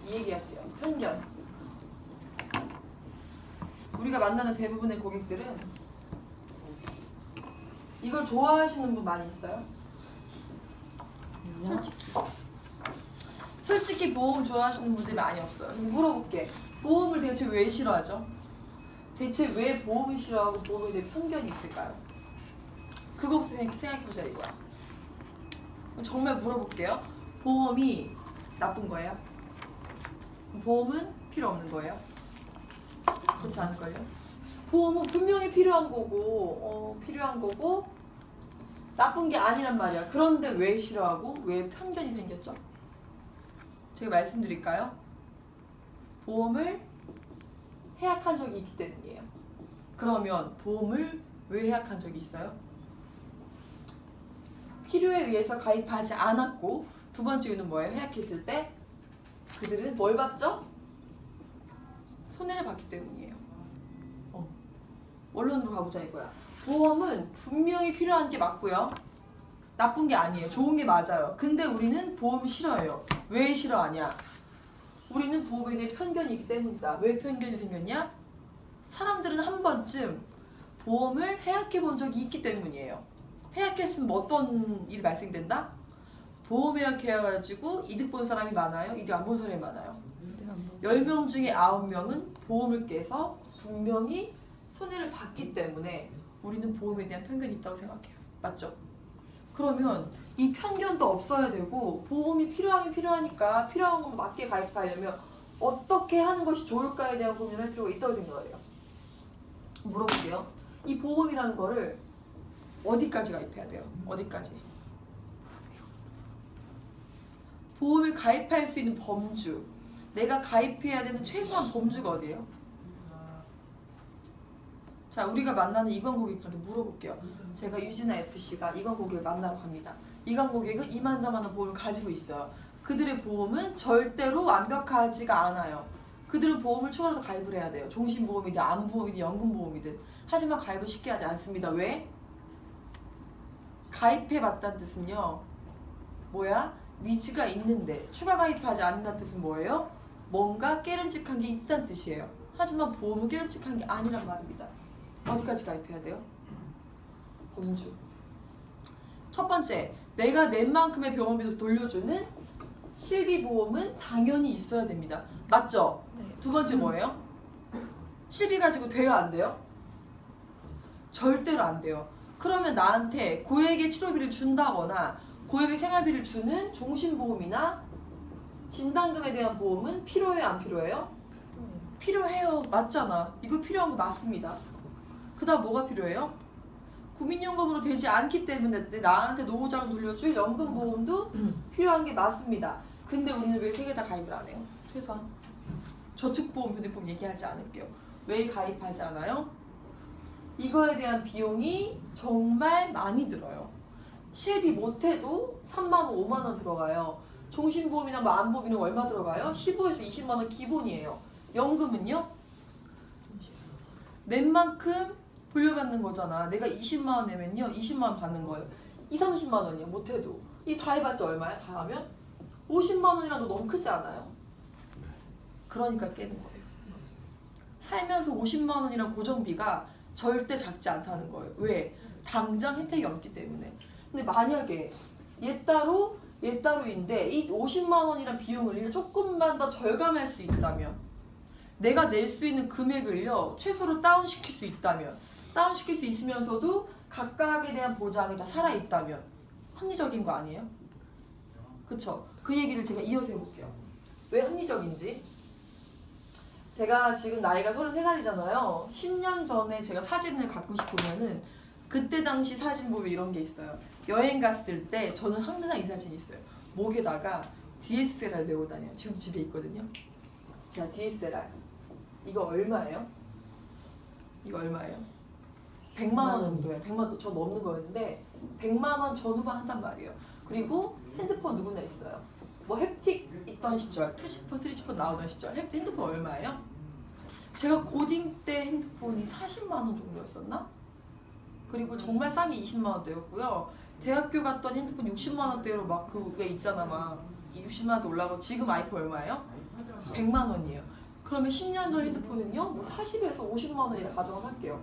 이 얘기할게요. 편견. 우리가 만나는 대부분의 고객들은 이걸 좋아하시는 분 많이 있어요? 솔직히 보험 좋아하시는 분들이 많이 없어요. 근데 물어볼게. 보험을 대체 왜 싫어하죠? 대체 왜 보험을 싫어하고 보험에 대해 편견이 있을까요? 그거부터 생각해보자 이거야. 정말 물어볼게요. 보험이 나쁜 거예요? 보험은 필요 없는 거예요? 그렇지 않을걸요? 보험은 분명히 필요한 거고 나쁜 게 아니란 말이야. 그런데 왜 싫어하고 왜 편견이 생겼죠? 제가 말씀드릴까요? 보험을 해약한 적이 있기 때문이에요. 그러면 보험을 왜 해약한 적이 있어요? 필요에 의해서 가입하지 않았고, 두 번째 이유는 뭐예요? 해약했을 때 그들은 뭘 받죠? 손해를 봤기 때문이에요. 원론으로 가보자 이거야. 보험은 분명히 필요한 게 맞고요. 나쁜 게 아니에요. 좋은 게 맞아요. 근데 우리는 보험을 싫어해요. 왜 싫어하냐? 우리는 보험에 대해 편견이 있기 때문이다. 왜 편견이 생겼냐? 사람들은 한 번쯤 보험을 해약해 본 적이 있기 때문이에요. 해약했으면 어떤 일이 발생된다? 보험 해약해가지고 이득 본 사람이 많아요? 이득 안 본 사람이 많아요? 10명 중에 9명은 보험을 깨서 분명히 손해를 봤기 때문에 우리는 보험에 대한 편견이 있다고 생각해요. 맞죠? 그러면 이 편견도 없어야 되고 보험이 필요하긴 필요하니까 필요한 건 맞게 가입하려면 어떻게 하는 것이 좋을까에 대한 고민을 할 필요가 있다고 생각해요. 물어볼게요. 이 보험이라는 거를 어디까지 가입해야 돼요? 어디까지? 보험을 가입할 수 있는 범주, 내가 가입해야 되는 최소한 범주가 어디예요? 자, 우리가 만나는 이관 고객들한테 물어볼게요. 제가 유진아 FC가 이관 고객을 만나러 갑니다. 이관 고객은 이만저만한 보험을 가지고 있어요. 그들의 보험은 절대로 완벽하지가 않아요. 그들은 보험을 추가로 가입을 해야 돼요. 종신보험이든 암보험이든 연금보험이든. 하지만 가입을 쉽게 하지 않습니다. 왜? 가입해봤다는 뜻은요. 뭐야? 니즈가 있는데 추가 가입하지 않는다는 뜻은 뭐예요? 뭔가 깨름직한 게 있다는 뜻이에요. 하지만 보험은 깨름직한 게 아니란 말입니다. 어디까지 가입해야 돼요? 범주. 첫 번째, 내가 낸 만큼의 병원비를 돌려주는 실비보험은 당연히 있어야 됩니다. 맞죠? 네. 두 번째 뭐예요? 실비 가지고 돼요? 안 돼요? 절대로 안 돼요. 그러면 나한테 고액의 치료비를 준다거나 고액의 생활비를 주는 종신보험이나 진단금에 대한 보험은 필요해요? 안 필요해요? 필요해요. 맞잖아. 이거 필요한 거 맞습니다. 그 다음 뭐가 필요해요? 국민연금으로 되지 않기 때문에 나한테 노후자금 돌려줄 연금보험도 필요한 게 맞습니다. 근데 우리는 왜 세 개 다 가입을 안 해요? 최소한 저축보험, 변액보험 얘기하지 않을게요. 왜 가입하지 않아요? 이거에 대한 비용이 정말 많이 들어요. 실비 못해도 3만원, 5만원 들어가요. 종신보험이나 뭐 암보험이는 얼마 들어가요? 15에서 20만원 기본이에요. 연금은요? 낸 만큼 돌려받는 거잖아. 내가 20만원 내면요 20만원 받는 거예요. 2, 30만원이에요. 못해도. 이 다 해봤자 얼마야? 다 하면? 50만원이라도 너무 크지 않아요? 그러니까 깨는 거예요. 살면서 50만원이란 고정비가 절대 작지 않다는 거예요. 왜? 당장 혜택이 없기 때문에. 근데 만약에 얘 따로인데 이 50만원이란 비용을 조금만 더 절감할 수 있다면, 내가 낼 수 있는 금액을요 최소로 다운시킬 수 있다면, 다운시킬 수 있으면서도 각각에 대한 보장이 다 살아있다면 합리적인 거 아니에요? 그쵸? 그 얘기를 제가 이어서 해볼게요. 왜 합리적인지. 제가 지금 나이가 33살이잖아요. 10년 전에 제가 사진을 가끔씩 보면은 그때 당시 사진 보면 이런 게 있어요. 여행 갔을 때 저는 항상 이 사진이 있어요. 목에다가 DSLR 메고 다녀요. 지금 집에 있거든요. 자, DSLR. 이거 얼마예요? 이거 얼마예요? 100만 원 정도예요. 100만 원 저 넘는 거였는데 100만 원 전후반 한단 말이에요. 그리고 핸드폰 누구나 있어요. 뭐 햅틱 있던 시절, 2G폰, 3G폰 나오던 시절 핸드폰 얼마예요? 제가 고딩 때 핸드폰이 40만 원 정도였었나? 그리고 정말 싼 게 20만 원대였고요. 대학교 갔던 핸드폰 60만 원대로 막 그게 있잖아 막. 60만 원도 올라가고 지금 아이폰 얼마예요? 100만 원이에요. 그러면 10년 전 핸드폰은요, 뭐 40에서 50만 원이라 가정을 할게요.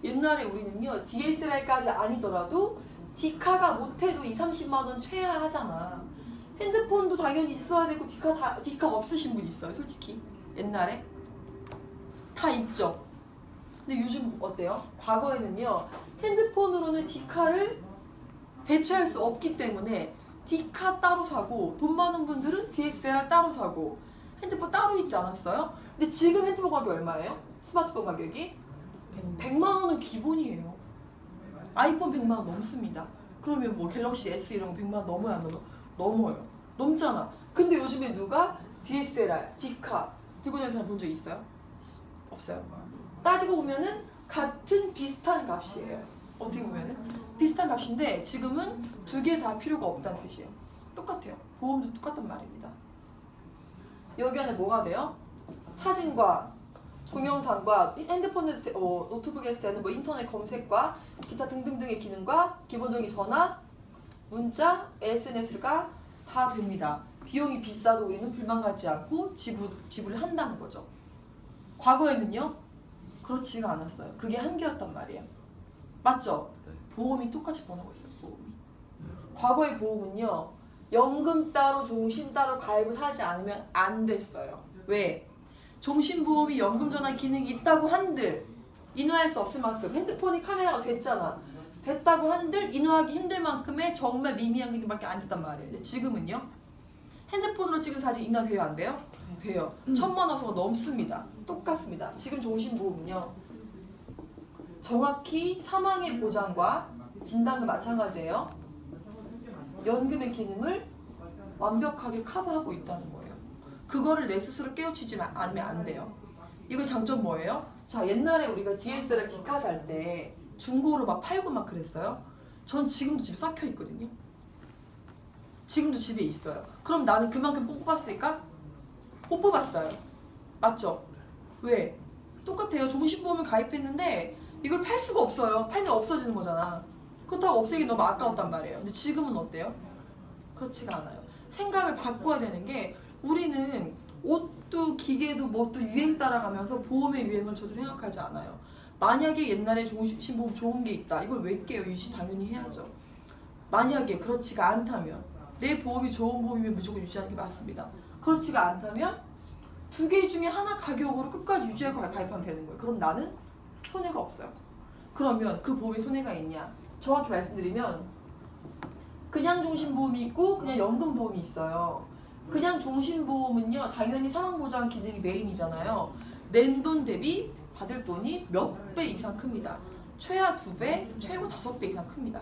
옛날에 우리는요, DSLR까지 아니더라도 디카가 못해도 20, 30만 원 최하 하잖아. 핸드폰도 당연히 있어야 되고 디카 없으신 분 있어요, 솔직히. 옛날에 다 있죠. 근데 요즘 어때요? 과거에는요, 핸드폰으로는 디카를 대체할 수 없기 때문에 디카 따로 사고, 돈 많은 분들은 DSLR 따로 사고, 핸드폰 따로 있지 않았어요? 근데 지금 핸드폰 가격이 얼마예요? 스마트폰 가격이? 100만 원은 기본이에요. 아이폰 100만 원 넘습니다. 그러면 뭐 갤럭시 S 이런 거 100만 원 넘어야 안 넘어? 넘어요. 넘잖아. 근데 요즘에 누가 DSLR, 디카 들고 다니는 사람 본 적 있어요? 없어요. 따지고 보면은 같은 비슷한 값이에요. 어떻게 보면은 비슷한 값인데 지금은 두 개 다 필요가 없다는 뜻이에요. 똑같아요. 보험도 똑같단 말입니다. 여기 안에 뭐가 돼요? 사진과 동영상과 핸드폰에서 노트북에서 되는 뭐 인터넷 검색과 기타 등등등의 기능과 기본적인 전화, 문자, SNS가 다 됩니다. 비용이 비싸도 우리는 불만 갖지 않고 지불을 한다는 거죠. 과거에는요, 그렇지가 않았어요. 그게 한계였단 말이에요. 맞죠? 보험이 똑같이 변하고 있어요. 보험이. 과거의 보험은요, 연금 따로 종신 따로 가입을 하지 않으면 안 됐어요. 왜? 종신보험이 연금전환 기능이 있다고 한들 인화할 수 없을 만큼 핸드폰이 카메라가 됐잖아. 됐다고 한들 인화하기 힘들 만큼의 정말 미미한 기능밖에 안 됐단 말이에요. 근데 지금은요, 핸드폰으로 찍은 사진 인화돼요? 안 돼요? 돼요. 1000만 원 수가 넘습니다. 똑같습니다. 지금 종신보험은요, 정확히 사망의 보장과 진단도 마찬가지예요. 연금의 기능을 완벽하게 커버하고 있다는 거예요. 그거를 내 스스로 깨우치지 않으면 안 돼요. 이거 장점 뭐예요? 자, 옛날에 우리가 DSLR 디카 살 때 중고로 막 팔고 막 그랬어요. 전 지금도 집에 싹혀 있거든요. 지금도 집에 있어요. 그럼 나는 그만큼 못 뽑았을까? 못 뽑았어요. 맞죠? 왜? 똑같아요. 종신보험을 가입했는데 이걸 팔 수가 없어요. 팔면 없어지는 거잖아. 그렇다고 없애기 너무 아까웠단 말이에요. 근데 지금은 어때요? 그렇지가 않아요. 생각을 바꿔야 되는 게, 우리는 옷도 기계도 뭣도 유행 따라가면서 보험의 유행을 저도 생각하지 않아요. 만약에 옛날에 종신보험 좋은 게 있다, 이걸 왜 깨요? 유지 당연히 해야죠. 만약에 그렇지가 않다면, 내 보험이 좋은 보험이면 무조건 유지하는 게 맞습니다. 그렇지가 않다면 두 개 중에 하나 가격으로 끝까지 유지하고 가입하면 되는 거예요. 그럼 나는 손해가 없어요. 그러면 그 보험에 손해가 있냐? 정확히 말씀드리면 그냥 종신보험이 있고 그냥 연금보험이 있어요. 그냥 종신보험은요, 당연히 사망보장 기능이 메인이잖아요. 낸 돈 대비 받을 돈이 몇 배 이상 큽니다. 최하 2배, 최고 5배 이상 큽니다.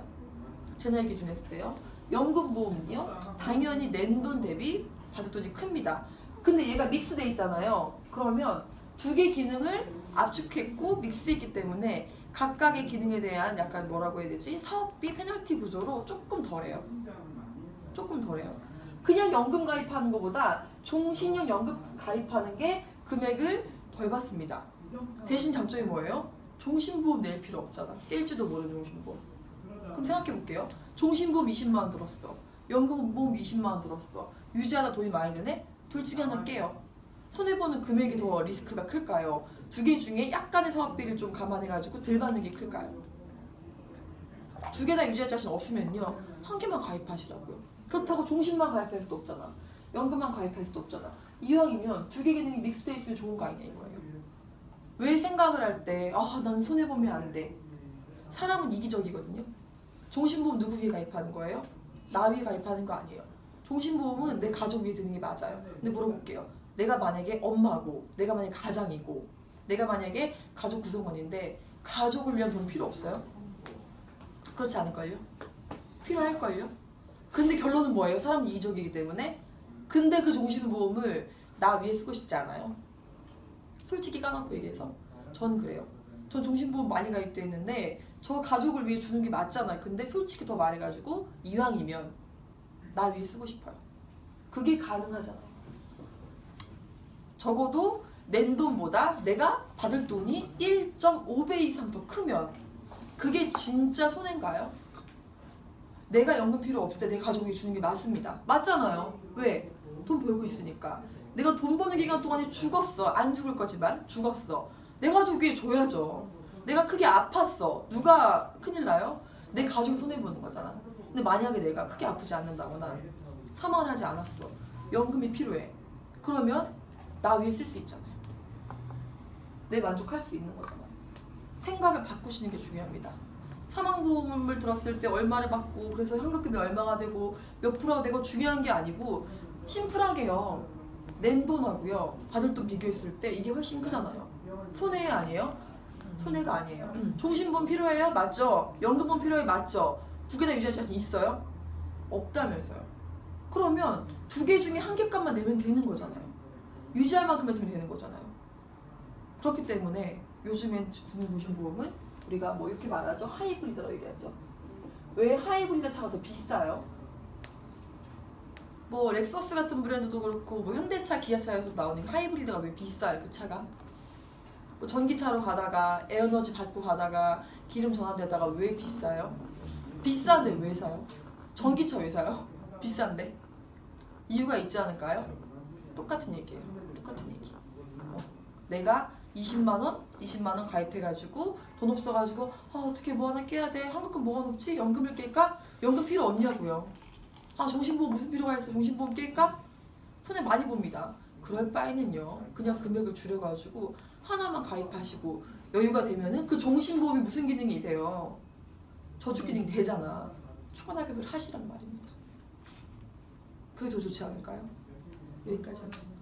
제 나이 기준 했을 때요. 연금보험은요, 당연히 낸 돈 대비 받을 돈이 큽니다. 근데 얘가 믹스돼 있잖아요. 그러면 두 개 기능을 압축했고 믹스했기 때문에 각각의 기능에 대한 약간 뭐라고 해야 되지? 사업비 페널티 구조로 조금 덜해요. 조금 덜해요. 그냥 연금 가입하는 것보다 종신형 연금 가입하는 게 금액을 덜 받습니다. 대신 장점이 뭐예요? 종신보험 낼 필요 없잖아. 깰지도 모르는 종신보험. 그럼 생각해 볼게요. 종신보험 20만 원 들었어. 연금보험 20만 원 들었어. 유지하다 돈이 많이 드네? 둘 중에 하나 깨요. 손해보는 금액이 더 리스크가 클까요? 두 개 중에 약간의 사업비를 좀 감안해가지고 덜 받는 게 클까요? 두 개 다 유지할 자신 없으면요, 한 개만 가입하시라고요. 그렇다고 종신만 가입할 수도 없잖아. 연금만 가입할 수도 없잖아. 이왕이면 두 개 기능이 믹스되어 있으면 좋은 거 아니냐 이거예요. 왜 생각을 할 때 난 손해보면 안 돼. 사람은 이기적이거든요. 종신보험 누구 위에 가입하는 거예요? 나 위에 가입하는 거 아니에요. 종신보험은 내 가족 위에 드는 게 맞아요. 근데 물어볼게요. 내가 만약에 엄마고, 내가 만약에 가장이고, 내가 만약에 가족 구성원인데 가족을 위한 돈 필요 없어요? 그렇지 않을걸요? 필요할걸요? 근데 결론은 뭐예요? 사람은 이기적이기 때문에. 근데 그 종신보험을 나 위에 쓰고 싶지 않아요. 솔직히 까놓고 얘기해서 전 그래요. 전 종신보험 많이 가입돼 있는데 저 가족을 위해 주는 게 맞잖아요. 근데 솔직히 더 말해가지고 이왕이면 나 위에 쓰고 싶어요. 그게 가능하잖아요. 적어도 낸 돈보다 내가 받을 돈이 1.5배 이상 더 크면 그게 진짜 손해인가요? 내가 연금 필요 없을 때 내 가족이 주는 게 맞습니다. 맞잖아요. 왜? 돈 벌고 있으니까. 내가 돈 버는 기간 동안에 죽었어. 안 죽을 거지만 죽었어. 내 가족이 줘야죠. 내가 크게 아팠어. 누가 큰일 나요? 내 가족이 손해보는 거잖아. 근데 만약에 내가 크게 아프지 않는다거나 사망을 하지 않았어. 연금이 필요해. 그러면 나 위해 쓸 수 있잖아요. 내 만족할 수 있는 거잖아요. 생각을 바꾸시는 게 중요합니다. 사망보험을 들었을 때 얼마를 받고 그래서 현금급이 얼마가 되고 몇 프로가 되고 중요한 게 아니고 심플하게요. 낸 돈하고요. 받을 돈 비교했을 때 이게 훨씬 크잖아요. 손해 아니에요? 손해가 아니에요. 종신보험 필요해요? 맞죠? 연금보험 필요해요? 맞죠? 두 개 다 유지할 자신 있어요? 없다면서요. 그러면 두 개 중에 한 개 값만 내면 되는 거잖아요. 유지할 만큼 내면 되는 거잖아요. 그렇기 때문에 요즘엔 드는 종신보험은 우리가 뭐 이렇게 말하죠. 하이브리드라고 얘기하죠. 왜 하이브리드 차가 더 비싸요? 뭐 렉서스 같은 브랜드도 그렇고 뭐 현대차, 기아차에서 나오는 하이브리드가 왜 비싸요? 그 차가? 뭐 전기차로 가다가 에너지 받고 가다가 기름 전환되다가 왜 비싸요? 비싼데 왜 사요? 전기차 왜 사요? 비싼데? 이유가 있지 않을까요? 똑같은 얘기예요. 똑같은 얘기. 내가 20만원 가입해가지고 돈 없어가지고 어떻게 뭐 하나 깨야 돼? 한국금 뭐가 높지? 연금을 깰까? 연금 필요 없냐고요. 종신보험 무슨 필요가 있어? 종신보험 깰까? 손해 많이 봅니다. 그럴 바에는요. 그냥 금액을 줄여가지고 하나만 가입하시고 여유가 되면은 그 종신보험이 무슨 기능이 돼요? 저축 기능이 되잖아. 추가 납입을 하시란 말입니다. 그게 더 좋지 않을까요? 여기까지 하겠습니다.